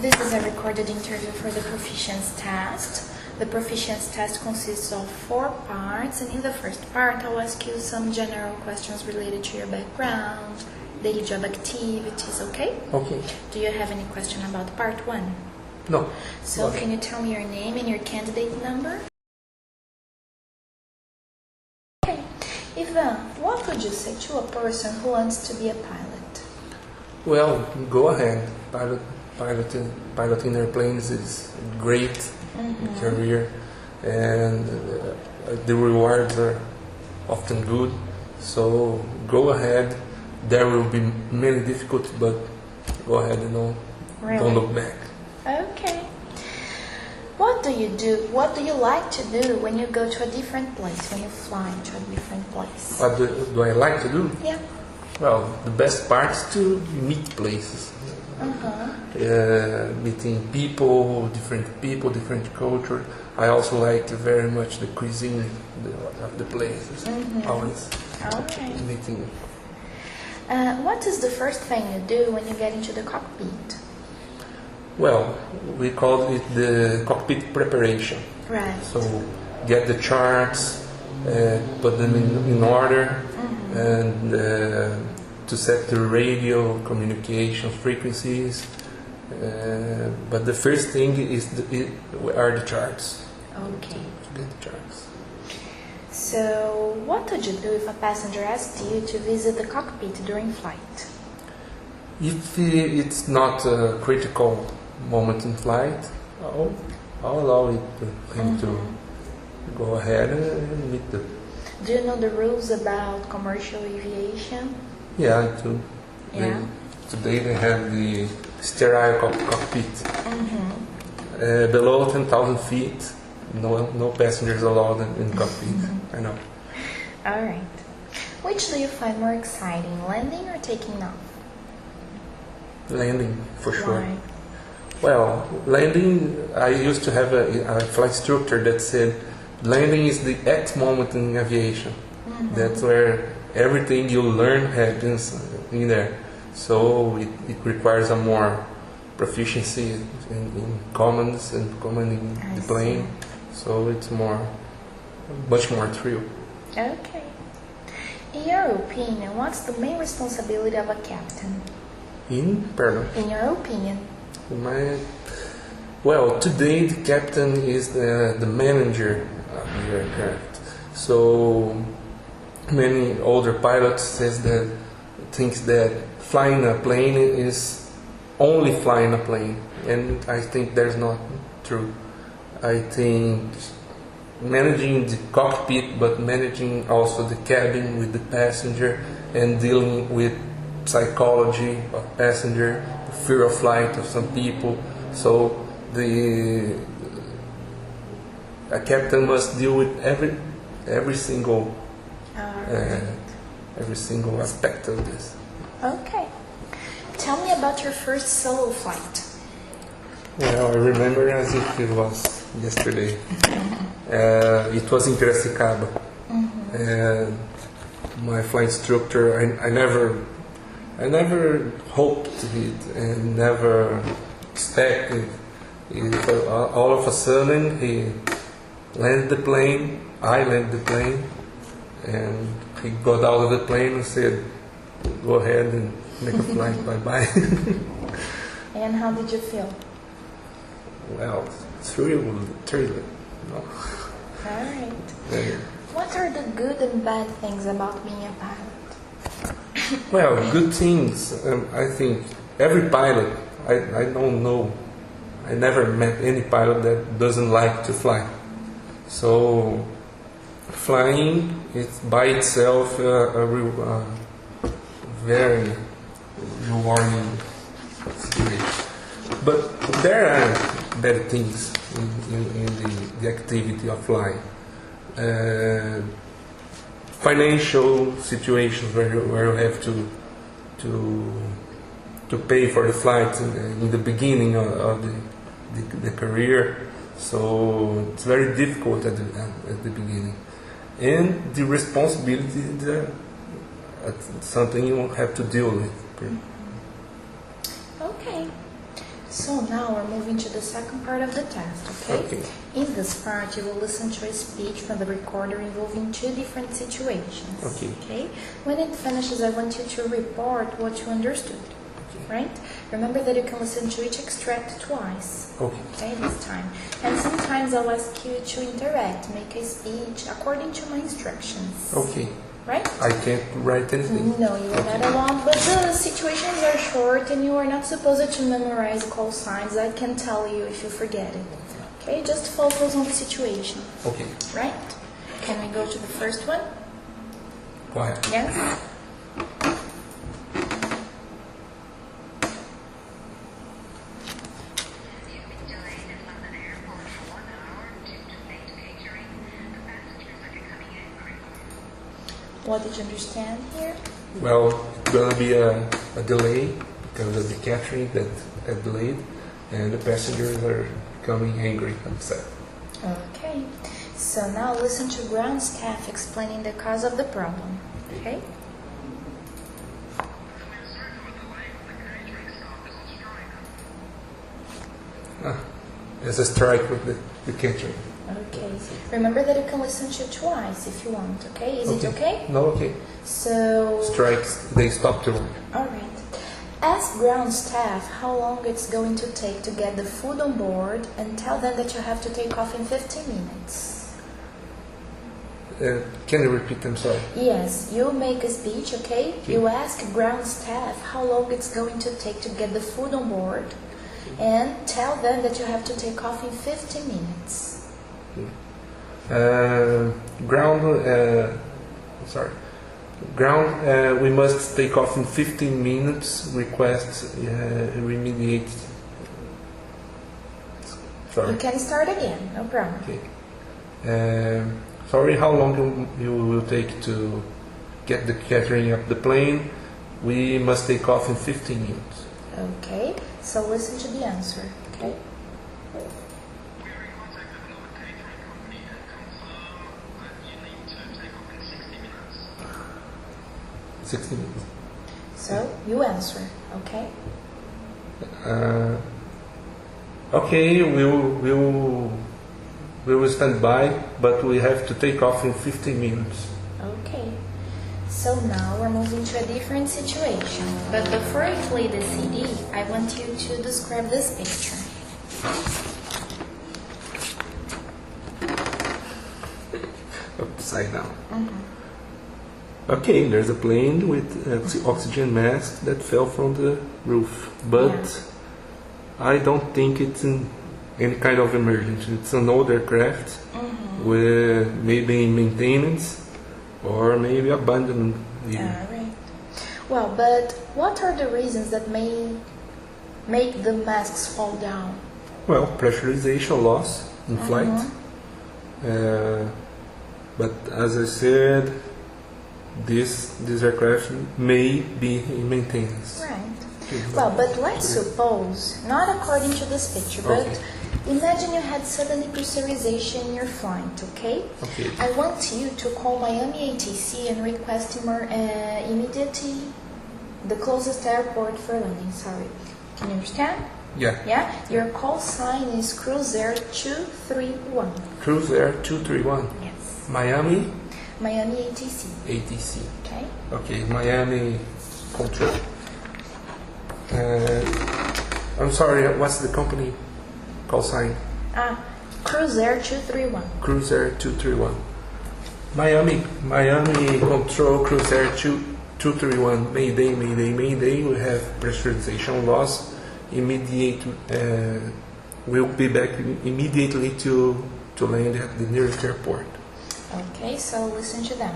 This is a recorded interview for the proficiency test. The proficiency test consists of 4 parts, and in the first part I'll ask you some general questions related to your background, daily job activities, okay? Okay. Do you have any question about part 1? No. So Okay. can you tell me your name and your candidate number? Okay. Ivan, what would you say to a person who wants to be a pilot? Well, go ahead. Piloting airplanes is a great career, and the rewards are often good. So go ahead. There will be many difficulties, but go ahead and don't look back. Okay. What do you do? What do you like to do when you go to a different place, when you fly to a different place? What do I like to do? Yeah. Well, the best part is to meet places. Meeting people, different culture. I also like very much the cuisine of the places. Always Okay. meeting. What is the first thing you do when you get into the cockpit? Well, we call it the cockpit preparation. Right. So get the charts, put them in order, and to set the radio communication frequencies. But the first thing are the charts. Okay. To get the charts. So, what would you do if a passenger asked you to visit the cockpit during flight? If it's not a critical moment in flight, I'll allow him to go ahead and meet them. Do you know the rules about commercial aviation? Yeah, I do. Yeah. Today they have the sterile cockpit. Below 10,000 feet, no passengers allowed in cockpit. I know. All right. Which do you find more exciting, landing or taking off? Landing, for sure. Why? Well, landing, I used to have a flight instructor that said landing is the X moment in aviation. That's where everything you learn happens in there. So it requires a more proficiency in commands and commanding the plane. So it's much more thrill. Okay. In your opinion, what's the main responsibility of a captain? Pardon? In your opinion. Well, today the captain is the manager of the aircraft. So many older pilots thinks that flying a plane is only flying a plane, and I think that's not true. I think managing the cockpit, but managing also the cabin with the passenger and dealing with psychology of passenger, fear of flight of some people. So a captain must deal with every single aspect of this. Okay. Tell me about your first solo flight. Well, I remember as if it was yesterday. It was in Piracicaba. My flight instructor, I never hoped it and never expected. All of a sudden, he landed the plane. I landed the plane, and he got out of the plane and said, "Go ahead and make a flight. Bye-bye." And how did you feel? Well, thrilling. No. All right. What are the good and bad things about being a pilot? Well, good things. I think every pilot. I don't know. I never met any pilot that doesn't like to fly. So, flying is by itself a very rewarding situation. But there are bad things in the activity of flying. Financial situations where you have to pay for the flight in the beginning of the career, so it's very difficult at the beginning, and the responsibility that's something you have to deal with. Okay. So now we're moving to the second part of the test, okay? Okay. In this part, you will listen to a speech from the recorder involving two different situations. Okay. When it finishes, I want you to report what you understood. Right? Remember that you can listen to each extract twice. Okay. This time. And sometimes I'll ask you to interact, make a speech according to my instructions. Okay. Right? I can't write anything. No, you are not alone, but the situations are short and you are not supposed to memorize call signs. I can tell you if you forget it. Okay, just focus on the situation. Okay. Right? Can we go to the first one? Go ahead. Yes? What did you understand here? Well, it's gonna be a delay because of the catering that had delayed, and the passengers are becoming angry, upset. Okay, so now listen to ground staff explaining the cause of the problem. Okay? There's a strike with the catering. Okay. Remember that you can listen to twice if you want, okay? Is it okay? No, okay. So... Strikes, they stop to work. Alright. Ask ground staff how long it's going to take to get the food on board and tell them that you have to take off in 15 minutes. Can you repeat them, sorry? Yes, you make a speech, okay? You ask ground staff how long it's going to take to get the food on board and tell them that you have to take off in 15 minutes. Ground, we must take off in 15 minutes, request remediate. Sorry. You can start again, no problem. Okay. Sorry, how long you will take to get the catering up the plane? We must take off in 15 minutes. Okay, so listen to the answer, okay? 60 minutes. So, you answer, okay? Okay, we will stand by, but we have to take off in 15 minutes. Okay. So now we're moving to a different situation. But before I play the CD, I want you to describe this picture. Upside down. Okay, there's a plane with oxygen mask that fell from the roof, but I don't think it's any kind of emergency. It's an old aircraft with maybe maintenance or maybe abandoned. Right. Well, but what are the reasons that may make the masks fall down? Well, pressurization loss in flight. But as I said, this aircraft may be in maintenance. Right. Well, but let's suppose, not according to this picture, but imagine you had suddenly pressurization in your flight, okay? Okay. I want you to call Miami ATC and request immediately the closest airport for landing, sorry. Can you understand? Yeah. Yeah? Your call sign is Cruiser 231. Cruiser 231. Yes. Miami? Miami ATC. ATC. Okay? Okay, Miami control. I'm sorry, what's the company call sign? Cruiser 231. Cruiser 231. Miami control Cruiser 231. Mayday, mayday, mayday. We have pressurization loss. Immediate. We'll be back immediately to land at the nearest airport. Okay, so listen to them.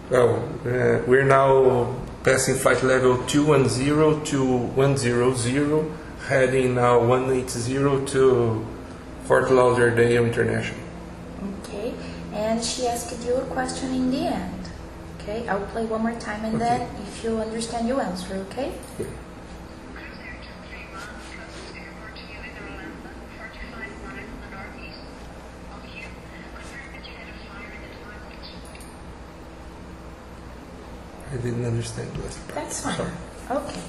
Well, we're now passing flight level 210 to 100, heading now 180 to Fort Lauderdale International. Okay, and she asked you a question in the end. Okay, I'll play one more time and then if you understand, you answer, okay? Okay. I didn't understand the last part. That's fine. Sorry. Okay.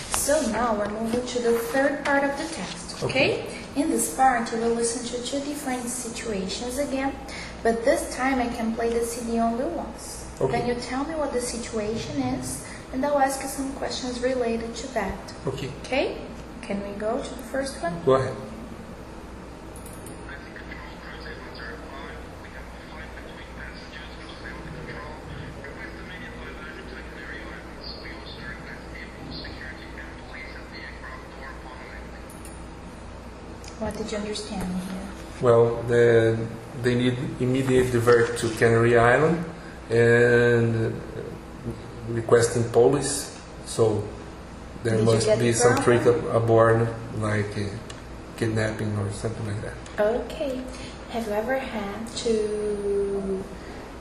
So now we're moving to the third part of the test. Okay? In this part, you will listen to two different situations again, but this time I can play the CD only once. Okay. Then you tell me what the situation is, and I'll ask you some questions related to that. Okay. Okay? Can we go to the first one? Go ahead. What did you understand here? Well, they need immediate divert to Canary Island and requesting police. So there Did you must get be the some problem? trick aboard, like kidnapping or something like that. Okay. Have you ever had to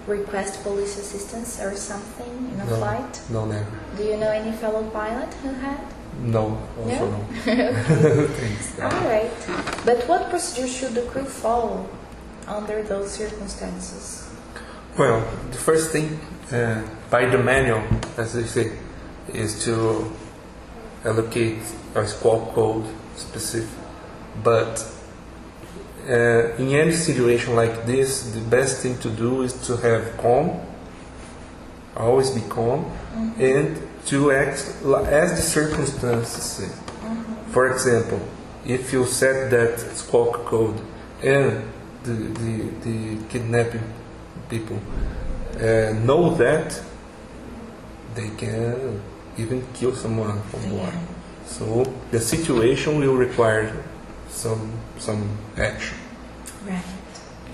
request police assistance or something in a No. flight? No, never. Do you know any fellow pilot who had? No, also No? no. Okay. Thanks. All right. But what procedure should the crew follow under those circumstances? Well, the first thing by the manual, as they say, is to allocate a squawk code specific. But in any situation like this, the best thing to do is to have calm, always be calm, and to act as the circumstances say. For example, if you set that squawk code and the kidnapping people know that, they can even kill someone on board. So the situation will require some action. Right.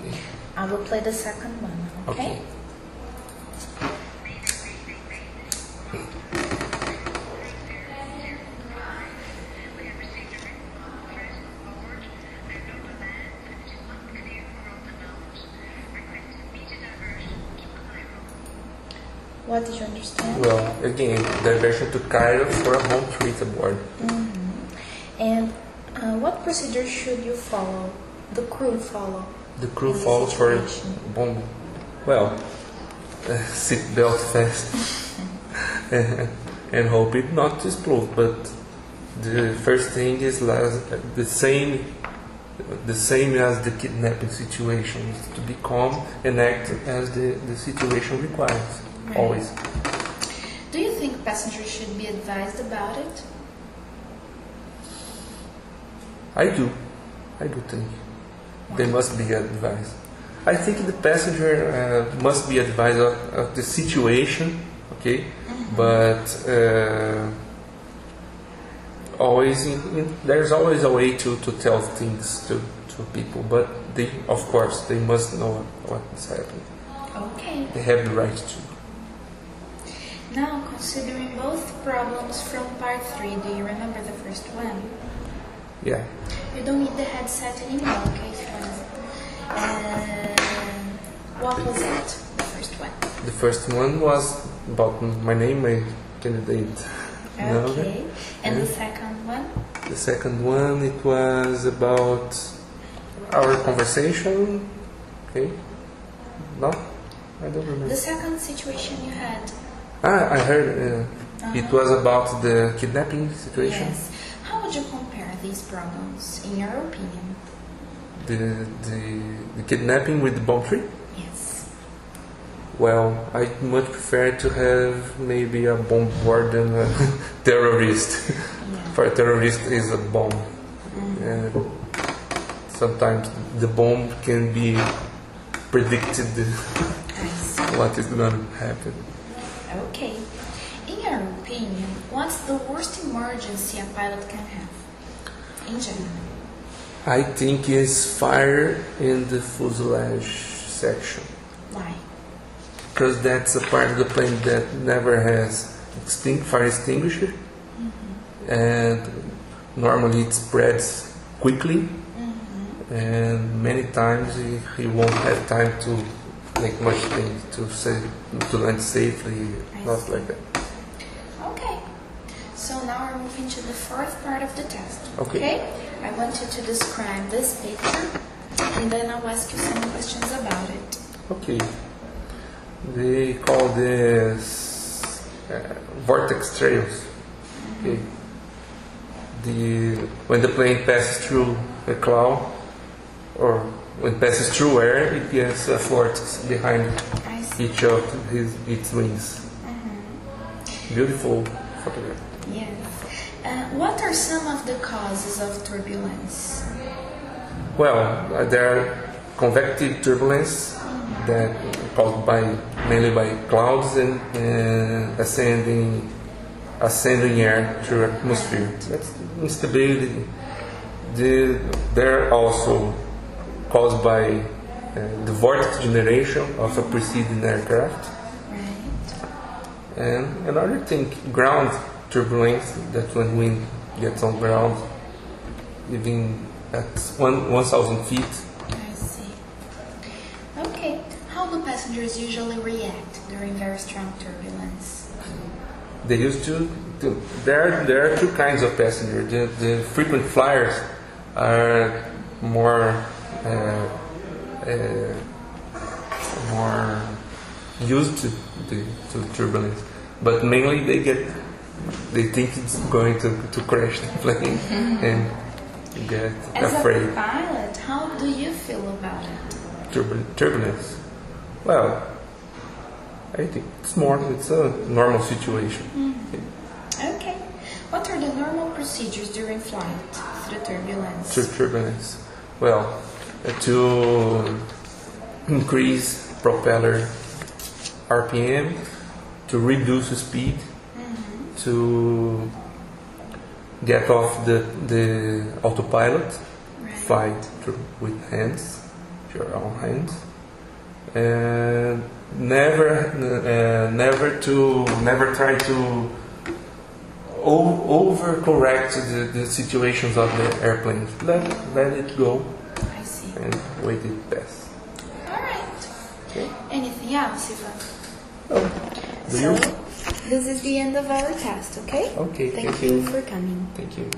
Okay. I will play the second one, okay? Okay. What did you understand? Well, again, diversion to Cairo for a bomb threat aboard. And what procedure should you follow? The crew follow? The crew in this falls for a situation? bomb. Well, seat belt fast and hope it not to explode. But the first thing is the same as the kidnapping situation, is to be calm and act as the situation requires. Right. Always. Do you think passengers should be advised about it? I do think they must be advised. I think the passenger must be advised of the situation, okay? But there's always a way to tell things to people. But of course, they must know what's happening. Okay. They have the right to. Now, considering both problems from part 3, do you remember the first one? Yeah. You don't need the headset anymore, okay, friends? What was it, the first one? The first one was about my name, my candidate. Okay. And Yeah. the second one? The second one, it was about our conversation. Okay. No, I don't remember. The second situation you had? I heard it was about the kidnapping situation. Yes. How would you compare these problems, in your opinion? The kidnapping with the bomb tree? Yes. Well, I much prefer to have maybe a bomb war than a terrorist. Yeah. For a terrorist is a bomb. And sometimes the bomb can be predicted I see. what is going to happen. Okay. In your opinion, what's the worst emergency a pilot can have? In general. I think it's fire in the fuselage section. Why? Because that's a part of the plane that never has fire extinguisher. And normally it spreads quickly. And many times he won't have time to make much things to land safely, not like that. Okay. So now we're moving to the fourth part of the test. Okay. I want you to describe this picture, and then I'll ask you some questions about it. Okay. They call this Vortex Trails. Okay. When the plane passes through a cloud, or when it passes through air, it gets a vortex behind each of its wings. Beautiful photograph. Yes. What are some of the causes of turbulence? Well, there are convective turbulence that caused mainly by clouds and ascending air through atmosphere. That's instability. They're also caused by the vortex generation of a preceding aircraft. Right. And another thing, ground turbulence, that's when wind gets on ground, even at 1,000 feet. I see. Okay. How do passengers usually react during very strong turbulence? They used to there are two kinds of passengers. The frequent flyers are more used to turbulence, but mainly they think it's going to crash the plane and get afraid. As a pilot, how do you feel about it? Turbulence. Well, I think it's a normal situation. Okay. What are the normal procedures during flight through turbulence? Turbulence. Well, to increase propeller RPM, to reduce the speed, to get off the autopilot, fly with hands, your own hands, and never try to overcorrect the situations of the airplane. Let it go. I see. And wait it pass. All right. Okay. Anything else, Ivan? Do you? This is the end of our test, okay? Okay. Thank you for coming. Thank you.